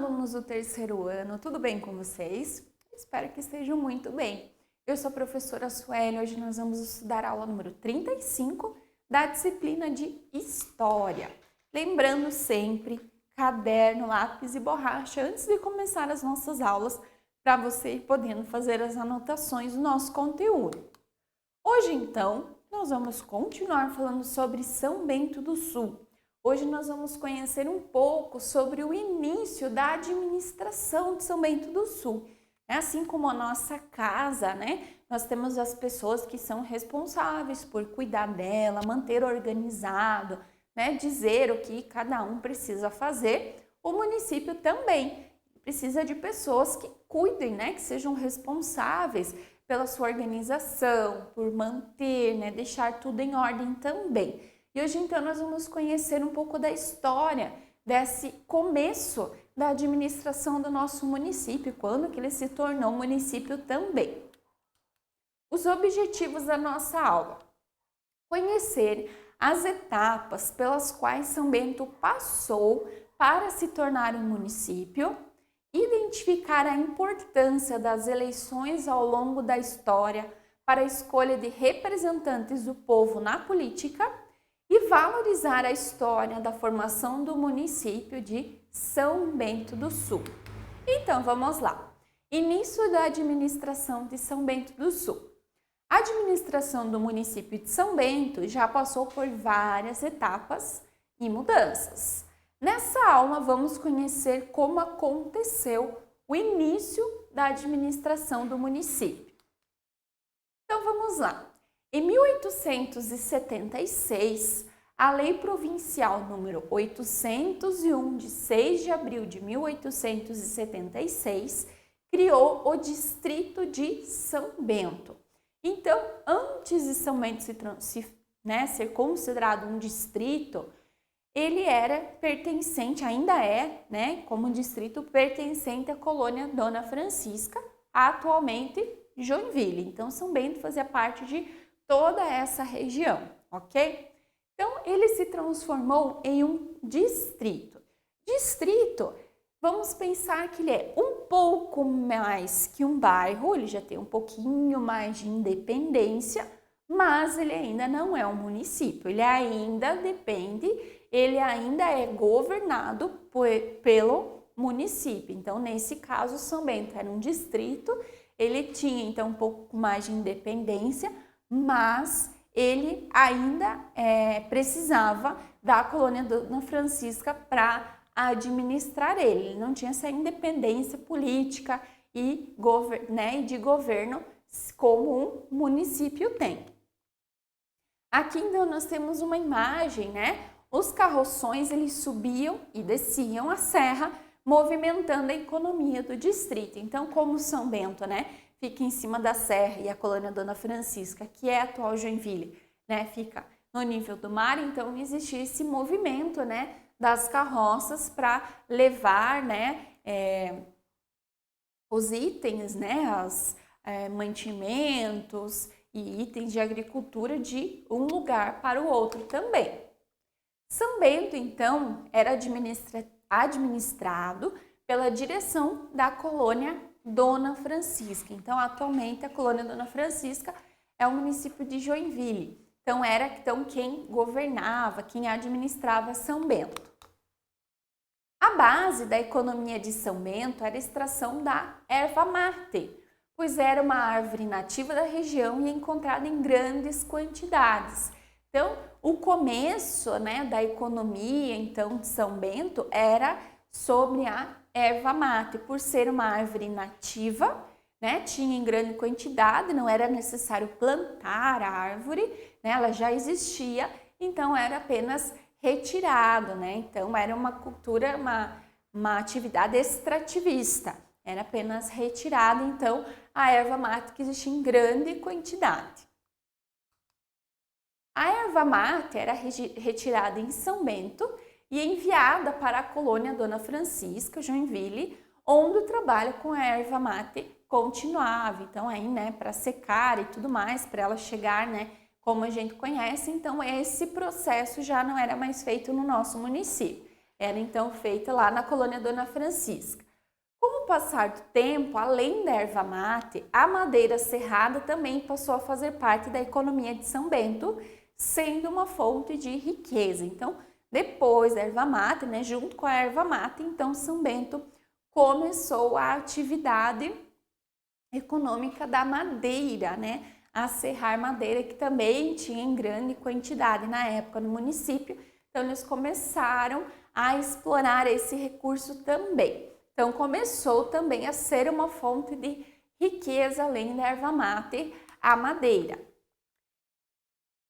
alunos do terceiro ano, tudo bem com vocês? Espero que estejam muito bem. Eu sou a professora Sueli, hoje nós vamos estudar a aula número 35 da disciplina de História. Lembrando sempre, caderno, lápis e borracha antes de começar as nossas aulas, para você ir podendo fazer as anotações do nosso conteúdo. Hoje, então, nós vamos continuar falando sobre São Bento do Sul. Hoje nós vamos conhecer um pouco sobre o início da administração de São Bento do Sul. Assim como a nossa casa, né? Nós temos as pessoas que são responsáveis por cuidar dela, manter organizado, né? Dizer o que cada um precisa fazer. O município também precisa de pessoas que cuidem, né? Que sejam responsáveis pela sua organização, por manter, né? Deixar tudo em ordem também. E hoje, então, nós vamos conhecer um pouco da história desse começo da administração do nosso município, quando que ele se tornou município também. Os objetivos da nossa aula: conhecer as etapas pelas quais São Bento passou para se tornar um município, identificar a importância das eleições ao longo da história para a escolha de representantes do povo na política, e valorizar a história da formação do município de São Bento do Sul. Então, vamos lá. Início da administração de São Bento do Sul. A administração do município de São Bento já passou por várias etapas e mudanças. Nessa aula, vamos conhecer como aconteceu o início da administração do município. Então, vamos lá. Em 1876, a Lei Provincial número 801, de 6 de abril de 1876, criou o Distrito de São Bento. Então, antes de São Bento ser considerado um distrito, ele era pertencente, ainda é, né, como distrito pertencente à colônia Dona Francisca, atualmente Joinville. Então, São Bento fazia parte de toda essa região, ok? Então, ele se transformou em um distrito. Distrito, vamos pensar que ele é um pouco mais que um bairro, ele já tem um pouquinho mais de independência, mas ele ainda não é um município, ele ainda depende, ele ainda é governado pelo município. Então, nesse caso, São Bento era um distrito, ele tinha então um pouco mais de independência, mas ele ainda precisava da colônia Dona Francisca para administrar ele. Ele não tinha essa independência política e de governo como um município tem. Aqui então nós temos uma imagem, né? Os carroções eles subiam e desciam a serra, movimentando a economia do distrito. Então, como São Bento, né, fica em cima da serra e a colônia Dona Francisca, que é a atual Joinville, né, fica no nível do mar, então existia esse movimento, né, das carroças para levar, né, os itens, né, mantimentos e itens de agricultura de um lugar para o outro também. São Bento, então, era administrado pela direção da colônia Dona Francisca. Então, atualmente, a colônia Dona Francisca é o município de Joinville. Então, era quem governava, quem administrava São Bento. A base da economia de São Bento era a extração da erva mate, pois era uma árvore nativa da região e encontrada em grandes quantidades. Então, o começo, né, da economia então de São Bento era sobre a erva mate, por ser uma árvore nativa, né, tinha em grande quantidade, não era necessário plantar a árvore, né, ela já existia, então era apenas retirado, né, então era uma cultura, uma atividade extrativista, era apenas retirada, então, a erva mate que existia em grande quantidade. A erva mate era retirada em São Bento e enviada para a colônia Dona Francisca, Joinville, onde o trabalho com a erva mate continuava. Então, aí, né, para secar e tudo mais, para ela chegar, né, como a gente conhece, então esse processo já não era mais feito no nosso município. Era então feita lá na colônia Dona Francisca. Com o passar do tempo, além da erva mate, a madeira serrada também passou a fazer parte da economia de São Bento, sendo uma fonte de riqueza. Então, depois da erva mate, né, junto com a erva mate, então São Bento começou a atividade econômica da madeira, né, a serrar madeira, que também tinha em grande quantidade na época no município. Então, eles começaram a explorar esse recurso também. Então, começou também a ser uma fonte de riqueza, além da erva mate, a madeira.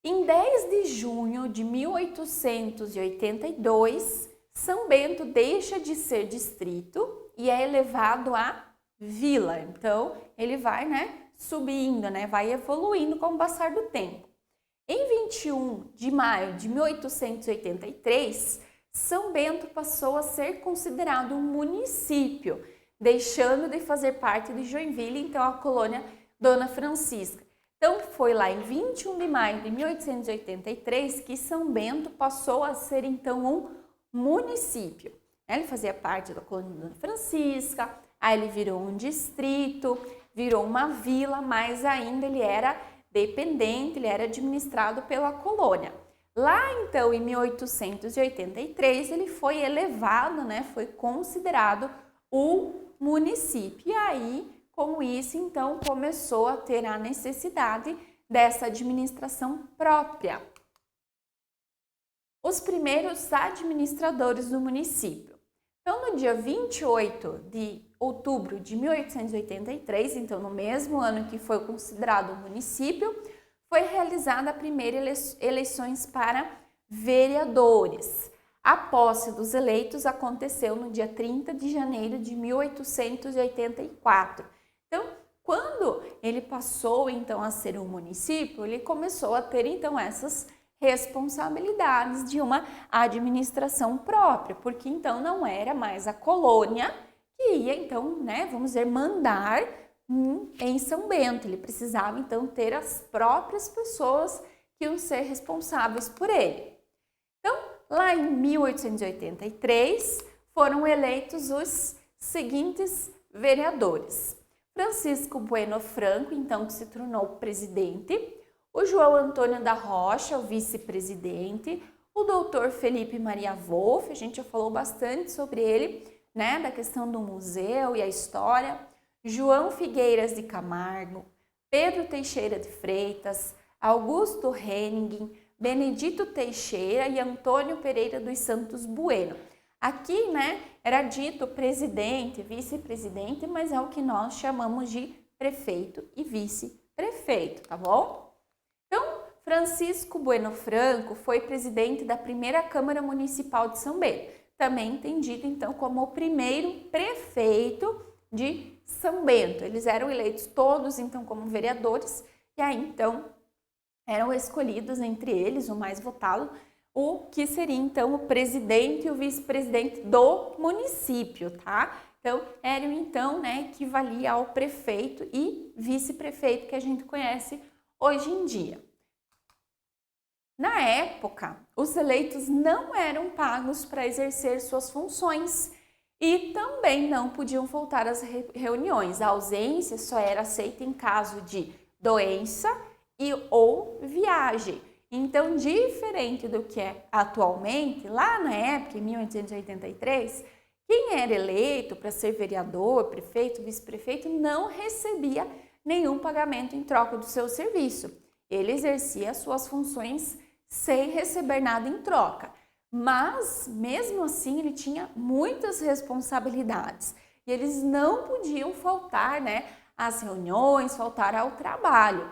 Em 10 de junho de 1882, São Bento deixa de ser distrito e é elevado a vila. Então, ele vai, né, subindo, né, vai evoluindo com o passar do tempo. Em 21 de maio de 1883, São Bento passou a ser considerado um município, deixando de fazer parte de Joinville, então a colônia Dona Francisca. Então foi lá em 21 de maio de 1883 que São Bento passou a ser então um município. Ele fazia parte da colônia Dona Francisca, aí ele virou um distrito, virou uma vila, mas ainda ele era dependente, ele era administrado pela colônia. Lá então em 1883 ele foi elevado, né, foi considerado um município. E aí, com isso, então começou a ter a necessidade dessa administração própria. Os primeiros administradores do município. Então, no dia 28 de outubro de 1883, então no mesmo ano que foi considerado um município, foi realizada a primeira eleições para vereadores. A posse dos eleitos aconteceu no dia 30 de janeiro de 1884. Então, quando ele passou então a ser um município, ele começou a ter então essas responsabilidades de uma administração própria, porque então não era mais a colônia que ia então, né, vamos dizer, mandar em São Bento. Ele precisava então ter as próprias pessoas que iam ser responsáveis por ele. Então, lá em 1883, foram eleitos os seguintes vereadores: Francisco Bueno Franco, então, que se tornou presidente, o João Antônio da Rocha, o vice-presidente, o doutor Felipe Maria Wolff, a gente já falou bastante sobre ele, né, da questão do museu e a história, João Figueiras de Camargo, Pedro Teixeira de Freitas, Augusto Henning, Benedito Teixeira e Antônio Pereira dos Santos Bueno. Aqui, né, era dito presidente, vice-presidente, mas é o que nós chamamos de prefeito e vice-prefeito, tá bom? Então, Francisco Bueno Franco foi presidente da primeira Câmara Municipal de São Bento, também entendido então como o primeiro prefeito de São Bento. Eles eram eleitos todos então como vereadores e aí então eram escolhidos entre eles, o mais votado, o que seria então o presidente e o vice-presidente do município, tá? Então, eram então, né, equivalia ao prefeito e vice-prefeito que a gente conhece hoje em dia. Na época, os eleitos não eram pagos para exercer suas funções e também não podiam faltar às reuniões. A ausência só era aceita em caso de doença e ou viagem. Então, diferente do que é atualmente, lá na época, em 1883, quem era eleito para ser vereador, prefeito, vice-prefeito, não recebia nenhum pagamento em troca do seu serviço. Ele exercia suas funções sem receber nada em troca. Mas, mesmo assim, ele tinha muitas responsabilidades. E eles não podiam faltar, né, às reuniões, faltar ao trabalho.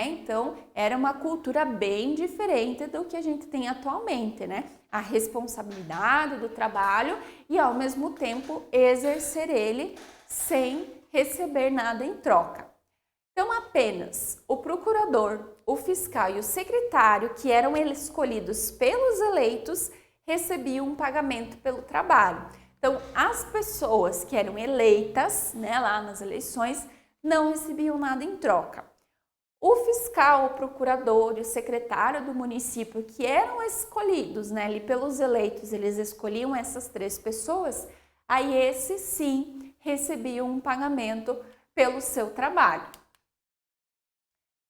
Então, era uma cultura bem diferente do que a gente tem atualmente, né? A responsabilidade do trabalho e, ao mesmo tempo, exercer ele sem receber nada em troca. Então, apenas o procurador, o fiscal e o secretário, que eram escolhidos pelos eleitos, recebiam um pagamento pelo trabalho. Então, as pessoas que eram eleitas, né, lá nas eleições, não recebiam nada em troca. O fiscal, o procurador e o secretário do município, que eram escolhidos, né, ali pelos eleitos, eles escolhiam essas 3 pessoas, aí esses sim recebiam um pagamento pelo seu trabalho.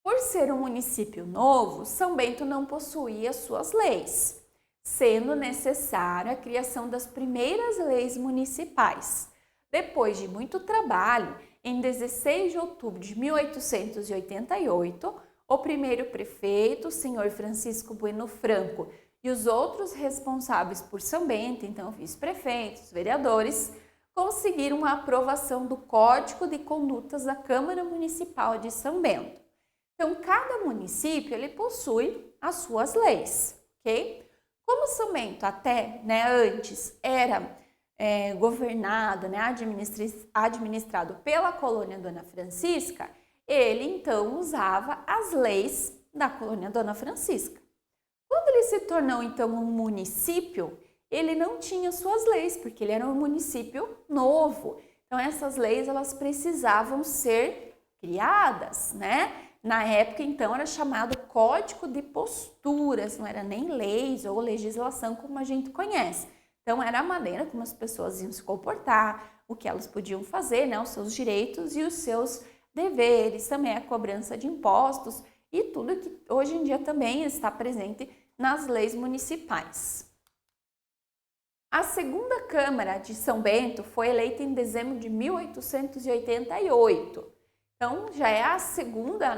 Por ser um município novo, São Bento não possuía suas leis, sendo necessária a criação das primeiras leis municipais. Depois de muito trabalho, em 16 de outubro de 1888, o primeiro prefeito, o senhor Francisco Bueno Franco, e os outros responsáveis por São Bento, então vice-prefeitos, vereadores, conseguiram a aprovação do Código de Condutas da Câmara Municipal de São Bento. Então, cada município ele possui as suas leis, ok? Como São Bento até, antes era governado, administrado pela colônia Dona Francisca, ele então usava as leis da colônia Dona Francisca. Quando ele se tornou então um município, ele não tinha suas leis, porque ele era um município novo. Então essas leis elas precisavam ser criadas, Na época, então, era chamado Código de Posturas, não era nem leis ou legislação como a gente conhece. Então, era a maneira como as pessoas iam se comportar, o que elas podiam fazer, os seus direitos e os seus deveres, também a cobrança de impostos e tudo que hoje em dia também está presente nas leis municipais. A segunda Câmara de São Bento foi eleita em dezembro de 1888. Então, já é a segunda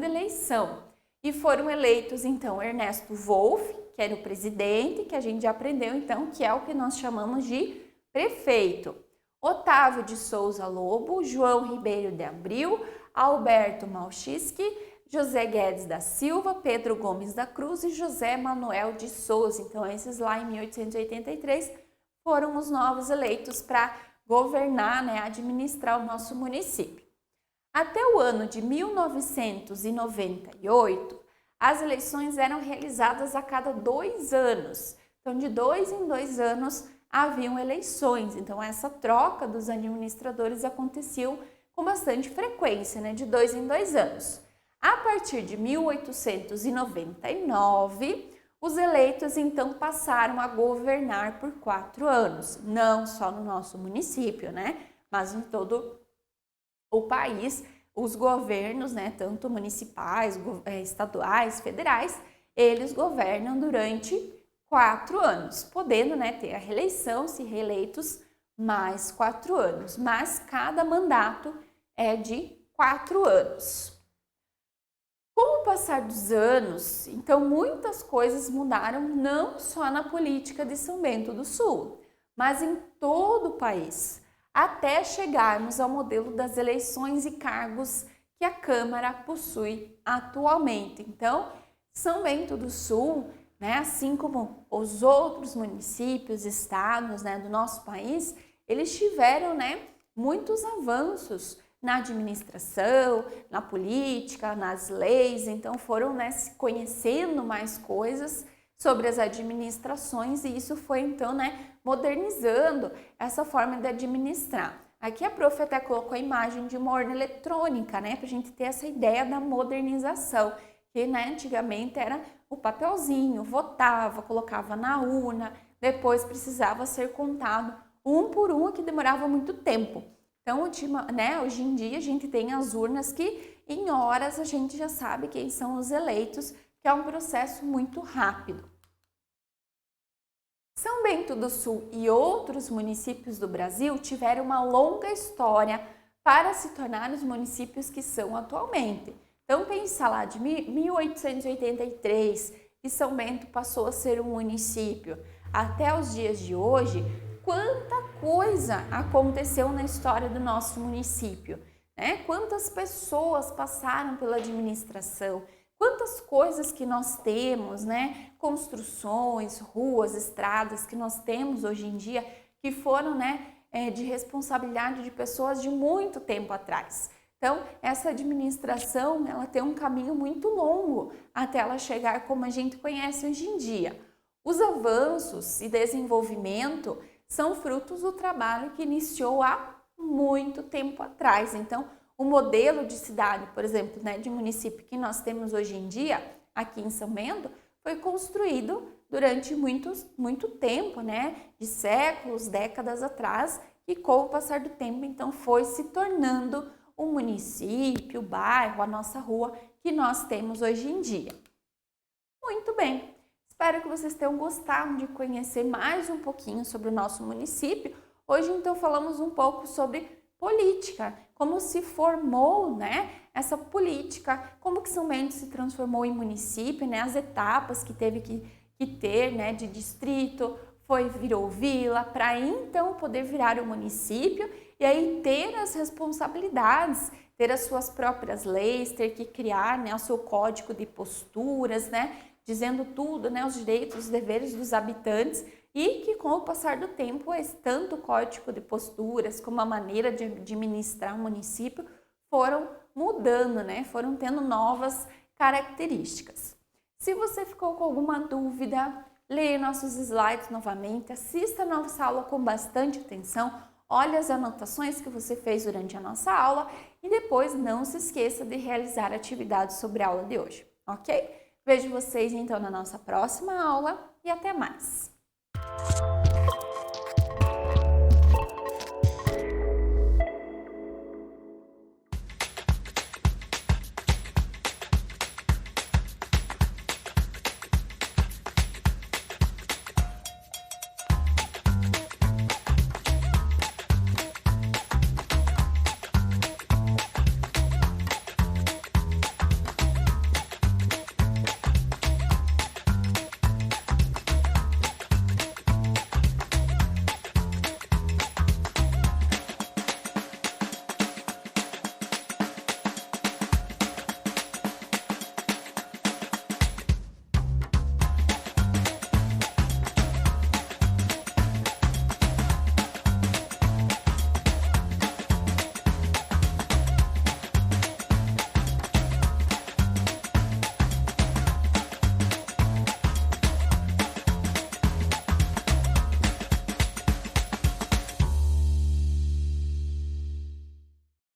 eleição. E foram eleitos, então, Ernesto Wolff, que era o presidente, que a gente já aprendeu, então, que é o que nós chamamos de prefeito. Otávio de Souza Lobo, João Ribeiro de Abril, Alberto Malchiski, José Guedes da Silva, Pedro Gomes da Cruz e José Manuel de Souza. Então, esses lá em 1883 foram os novos eleitos para governar, administrar o nosso município. Até o ano de 1998, as eleições eram realizadas a cada 2 anos. Então, de 2 em 2 anos haviam eleições. Então, essa troca dos administradores aconteceu com bastante frequência, de 2 em 2 anos. A partir de 1899, os eleitos então passaram a governar por 4 anos, não só no nosso município, mas em todo o país. Os governos, tanto municipais, estaduais, federais, eles governam durante 4 anos, podendo ter a reeleição, se reeleitos, mais 4 anos. Mas cada mandato é de 4 anos. Com o passar dos anos, então muitas coisas mudaram não só na política de São Bento do Sul, mas em todo o país, até chegarmos ao modelo das eleições e cargos que a Câmara possui atualmente. Então, São Bento do Sul, assim como os outros municípios, estados do nosso país, eles tiveram muitos avanços na administração, na política, nas leis, então foram se conhecendo mais coisas sobre as administrações e isso foi então modernizando essa forma de administrar. Aqui a prof até colocou a imagem de uma urna eletrônica, para a gente ter essa ideia da modernização, que antigamente era o papelzinho, votava, colocava na urna, depois precisava ser contado um por um, que demorava muito tempo. Então, hoje em dia a gente tem as urnas que em horas a gente já sabe quem são os eleitos, que é um processo muito rápido. São Bento do Sul e outros municípios do Brasil tiveram uma longa história para se tornar os municípios que são atualmente. Então, pensa lá, de 1883, que São Bento passou a ser um município, até os dias de hoje, quanta coisa aconteceu na história do nosso município, Quantas pessoas passaram pela administração, quantas coisas que nós temos, construções, ruas, estradas que nós temos hoje em dia, que foram, de responsabilidade de pessoas de muito tempo atrás. Então, essa administração, ela tem um caminho muito longo até ela chegar como a gente conhece hoje em dia. Os avanços e desenvolvimento são frutos do trabalho que iniciou há muito tempo atrás. Então, O modelo de cidade, por exemplo, né, de município que nós temos hoje em dia, aqui em São Bento, foi construído durante muito tempo, né, de séculos, décadas atrás, e com o passar do tempo, então, foi se tornando o município, o bairro, a nossa rua que nós temos hoje em dia. Muito bem, espero que vocês tenham gostado de conhecer mais um pouquinho sobre o nosso município. Hoje, então, falamos um pouco sobre política, como se formou, né, essa política, como que São Bento se transformou em município, né, as etapas que teve que ter, né, de distrito, virou vila, para então poder virar o município e aí ter as responsabilidades, ter as suas próprias leis, ter que criar, né, o seu código de posturas, né, dizendo tudo, né, os direitos, os deveres dos habitantes, e que com o passar do tempo, tanto o código de posturas como a maneira de administrar o município foram mudando, né, foram tendo novas características. Se você ficou com alguma dúvida, leia nossos slides novamente, assista a nossa aula com bastante atenção, olhe as anotações que você fez durante a nossa aula e depois não se esqueça de realizar atividades sobre a aula de hoje, ok? Vejo vocês então na nossa próxima aula e até mais!